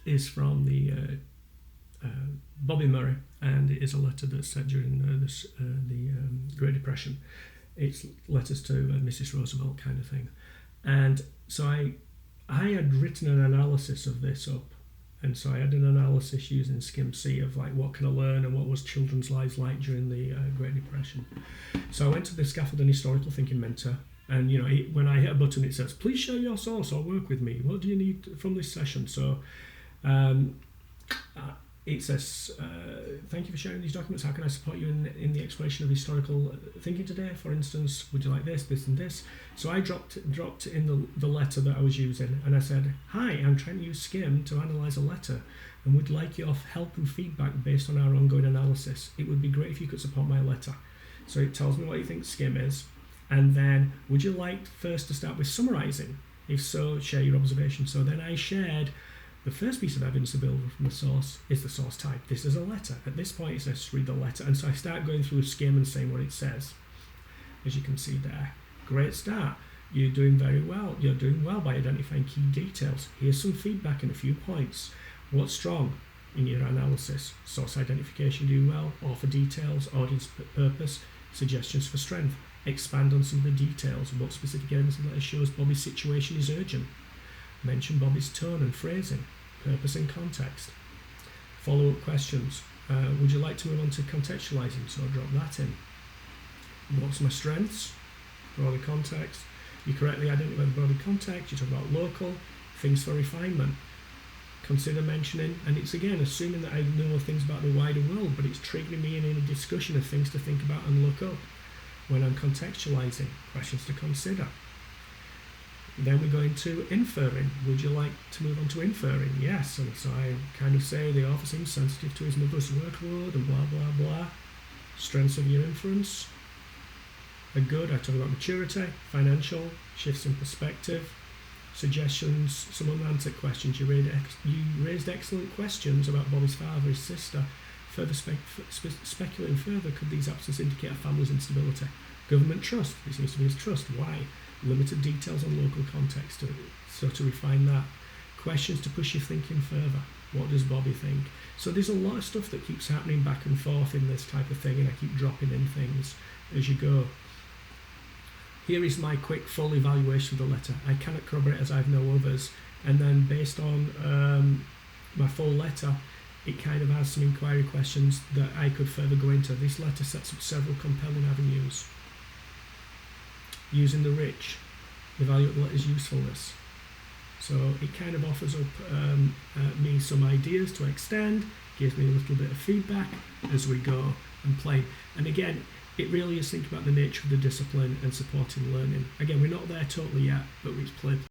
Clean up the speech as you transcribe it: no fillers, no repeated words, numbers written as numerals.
is from the Bobby Murray, and it is a letter that's set during the Great Depression. It's letters to Mrs. Roosevelt kind of thing. And so I had written an analysis of this up, and so I had an analysis using Skim-C of like what can I learn and what was children's lives like during the Great Depression. So I went to the Scaffold and Historical Thinking Mentor, and when I hit a button it says, please share your source or work with me. What do you need from this session? So it says, thank you for sharing these documents. How can I support you in the exploration of historical thinking today? For instance, would you like this, this and this? So I dropped in the letter that I was using, and I said, hi, I'm trying to use Skim to analyse a letter and would like your help and feedback based on our ongoing analysis. It would be great if you could support my letter. So it tells me what you think Skim is, and then would you like first to start with summarising? If so, share your observations. So then I shared the first piece of evidence available from the source is the source type. This is a letter. At this point it says read the letter, and so I start going through Skim and saying what it says. As you can see there, great start. You're doing very well. You're doing well by identifying key details. Here's some feedback and a few points. What's strong in your analysis? Source identification doing well. Author details, audience purpose, suggestions for strength. Expand on some of the details. What specific evidence letter shows Bobby's situation is urgent? Mention Bobby's tone and phrasing, purpose and context. Follow-up questions. Would you like to move on to contextualising? So I'll drop that in. What's my strengths? Broader context. You correctly identify the broader context. You talk about local, things for refinement. Consider mentioning, and it's again assuming that I know things about the wider world, but it's triggering me in a discussion of things to think about and look up. When I'm contextualising, questions to consider. Then we go into inferring. Would you like to move on to inferring? Yes. And so I kind of say the author seems sensitive to his mother's workload and blah, blah, blah. Strengths of your inference are good. I talk about maturity, financial, shifts in perspective, suggestions, some unanswered questions. You raised excellent questions about Bobby's father, his sister. Further speculating further, could these absences indicate a family's instability? Government trust. This seems to be his trust. Why? Limited details on local context, so to refine that. Questions to push your thinking further. What does Bobby think? So there's a lot of stuff that keeps happening back and forth in this type of thing, and I keep dropping in things as you go. Here is my quick full evaluation of the letter. I cannot corroborate as I have no others, and then based on my full letter, it kind of has some inquiry questions that I could further go into. This letter sets up several compelling avenues. Using the rich, evaluate the letter's usefulness. So it kind of offers up me some ideas to extend, gives me a little bit of feedback as we go and play. And again, it really is thinking about the nature of the discipline and supporting learning. Again, we're not there totally yet, but we've played